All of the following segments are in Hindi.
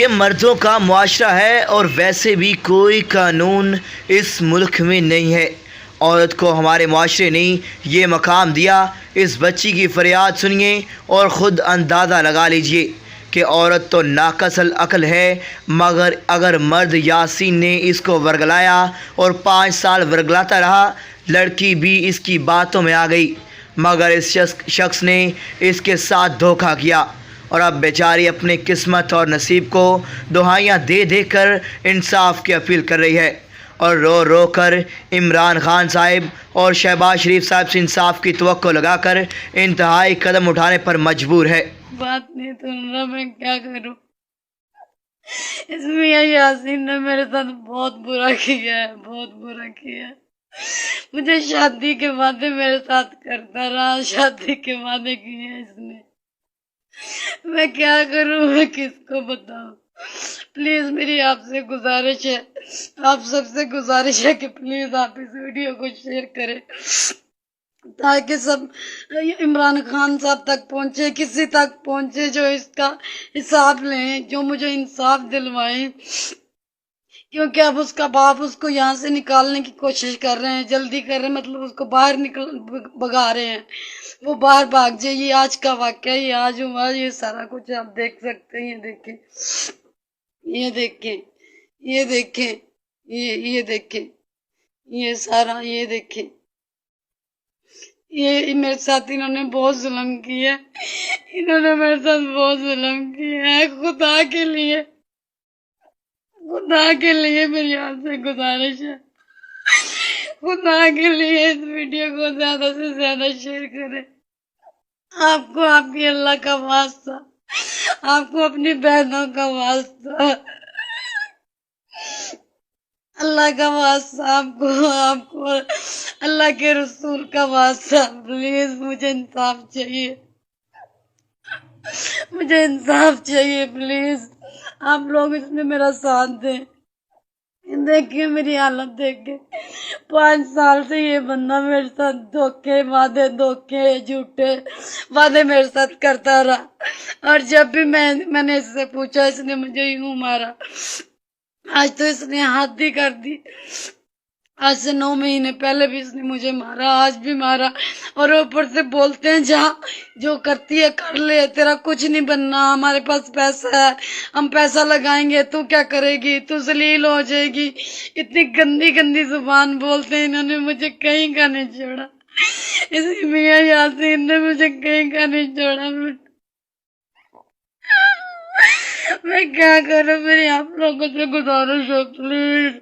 ये मर्दों का मुआशरा है और वैसे भी कोई कानून इस मुल्क में नहीं है। औरत को हमारे मुआशरे ने ये मकाम दिया। इस बच्ची की फरियाद सुनिए और ख़ुद अंदाज़ा लगा लीजिए कि औरत तो नाकसल अक्ल है, मगर अगर मर्द यासीन ने इसको वर्गलाया और 5 साल वर्गलाता रहा, लड़की भी इसकी बातों में आ गई, मगर इस शख्स ने इसके साथ धोखा किया और अब बेचारी अपनी किस्मत और नसीब को दुहाइयाँ दे दे कर इंसाफ की अपील कर रही है और रो रो कर इमरान खान साहिब और शहबाज शरीफ साहब से इंसाफ की तवक्को लगाकर इंतहाई कदम उठाने पर मजबूर है। बात नहीं सुन रहा, मैं क्या करूं। इस मियां यासीन ने मेरे साथ बहुत बुरा किया है, बहुत बुरा किया है। मुझे शादी के वादे मेरे साथ करता रहा, शादी के वादे किए हैं इसने। मैं क्या करूं, मैं किसको बताऊं। प्लीज मेरी आपसे गुजारिश है, आप सबसे गुजारिश है कि प्लीज आप इस वीडियो को शेयर करें ताकि सब इमरान खान साहब तक पहुंचे, किसी तक पहुंचे जो इसका हिसाब लें, जो मुझे इंसाफ दिलवाएं। क्योंकि अब उसका बाप उसको यहाँ से निकालने की कोशिश कर रहे हैं, जल्दी कर रहे हैं, मतलब उसको बाहर भगा रहे हैं, वो बाहर भाग जाए। ये आज का वाकया, ये आज हुआ, ये सारा कुछ आप देख सकते हैं। ये देखें, ये देखें, ये देखें, ये देखें, ये सारा, ये देखें। ये मेरे साथ इन्होंने बहुत जुल्म किया, इन्होंने मेरे साथ बहुत जुल्म किया है। खुदा के लिए, खुदा के लिए मेरी आपसे गुजारिश है, खुदा के लिए इस वीडियो को ज्यादा से ज्यादा शेयर करें। आपको आपकी अल्लाह का वास्ता, आपको अपनी बहनों का वास्ता, अल्लाह का वास्ता, आपको अल्लाह के रसूल का वास्ता, प्लीज मुझे इंसाफ चाहिए, मुझे इंसाफ चाहिए। प्लीज आप लोग इसमें मेरा साथ दें। देखिए मेरी हालत देखिए, 5 साल से ये बंदा मेरे साथ धोखे, वादे, धोखे, झूठे वादे मेरे साथ करता रहा। और जब भी मैंने इससे पूछा, इसने मुझे यूं मारा। आज तो इसने हद ही कर दी। आज से 9 महीने पहले भी इसने मुझे मारा, आज भी मारा। और ऊपर से बोलते हैं जा जो करती है कर ले, तेरा कुछ नहीं बनना, हमारे पास पैसा है, हम पैसा लगाएंगे, तू क्या करेगी, तू जलील हो जाएगी। इतनी गंदी गंदी जुबान बोलते हैं। इन्होंने मुझे कहीं का नहीं छोड़ा, इस मियां यासीन ने मुझे कहीं का नहीं छोड़ा। मैं क्या करूं, मेरी आप लोगों से गुजारिश है, प्लीज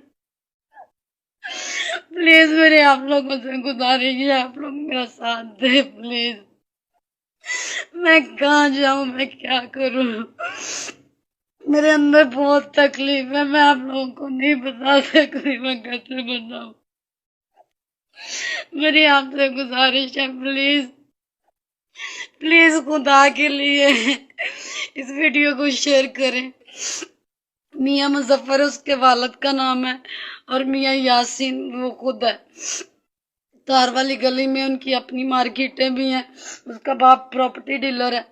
प्लीज मेरे आप लोगों से गुजारिश है, आप लोग मेरा साथ दे प्लीज। मैं कहाँ जाऊं, मैं क्या करूं, मेरे अंदर बहुत तकलीफ है, मैं आप लोगों को नहीं बता सकती मैं कैसे बताऊं। मेरी आपसे गुजारिश है, प्लीज प्लीज खुदा के लिए इस वीडियो को शेयर करें। मियां मुजफ्फर उसके वालिद का नाम है और मियां यासीन वो खुद है। तार वाली गली में उनकी अपनी मार्केटें भी हैं, उसका बाप प्रॉपर्टी डीलर है।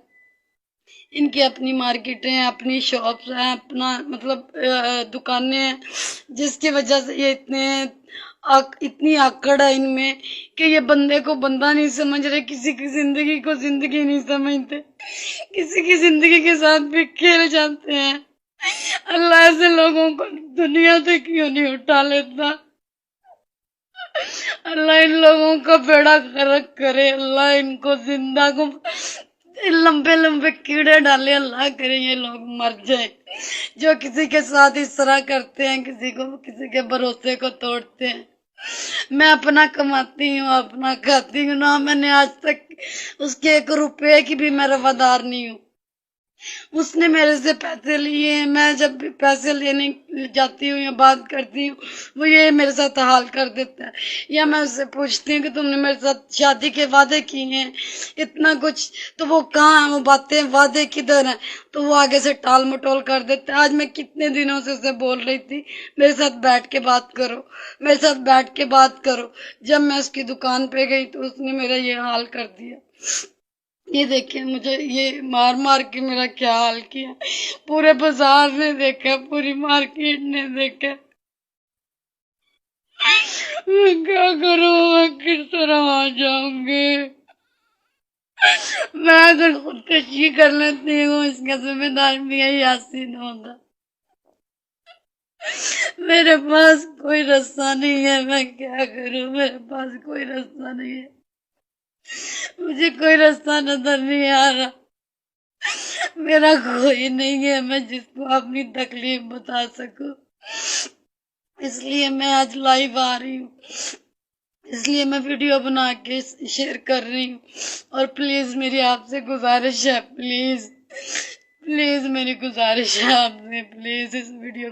इनकी अपनी मार्केटें हैं, अपनी शॉप्स हैं, अपना मतलब दुकानें हैं, जिसकी वजह से ये इतनी आकड़ है इनमें कि ये बंदे को बंदा नहीं समझ रहे, किसी की जिंदगी को जिंदगी नहीं समझते, किसी की जिंदगी के साथ भी खेल जाते हैं। अल्लाह ऐसे लोगों को दुनिया से क्यों नहीं उठा लेता। अल्लाह इन लोगों का बेड़ा गर्क करे, अल्लाह इनको जिंदा को लंबे लंबे कीड़े डाले, अल्लाह करे ये लोग मर जाए जो किसी के साथ इस तरह करते हैं, किसी के भरोसे को तोड़ते हैं। मैं अपना कमाती हूँ, अपना खाती हूँ ना, मैंने आज तक उसके 1 रुपए की भी मैं रवादार नहीं हूँ। उसने मेरे से पैसे लिए हैं, मैं जब भी पैसे लेने जाती हूँ या बात करती हूँ वो ये मेरे साथ हाल कर देता है। या मैं उससे पूछती हूँ कि तुमने मेरे साथ शादी के वादे किए हैं इतना कुछ, तो वो कहाँ है, वो बातें वादे किधर हैं, तो वो आगे से टाल मटोल कर देता है। आज मैं कितने दिनों से उसे बोल रही थी मेरे साथ बैठ के बात करो, मेरे साथ बैठ के बात करो। जब मैं उसकी दुकान पे गई तो उसने मेरा ये हाल कर दिया। ये देखिए मुझे ये मार मार के मेरा क्या हाल किया, पूरे बाजार ने देखा, पूरी मार्केट ने देखा। मैं क्या करूँ, मैं किस तरह आ जाऊंगी। मैं अगर खुदकशी कर लेती हूँ इसका जिम्मेदार भी यासीन होगा। मेरे पास कोई रास्ता नहीं है, मैं क्या करूँ, मेरे पास कोई रास्ता नहीं है, मुझे कोई रास्ता नजर नहीं आ रहा। मेरा कोई नहीं है मैं जिसको अपनी तकलीफ बता सकूं, इसलिए मैं आज लाइव आ रही हूँ, इसलिए मैं वीडियो बना के शेयर कर रही हूँ। और प्लीज मेरी आपसे गुजारिश है, प्लीज प्लीज मेरी गुजारिश है आपसे, प्लीज इस वीडियो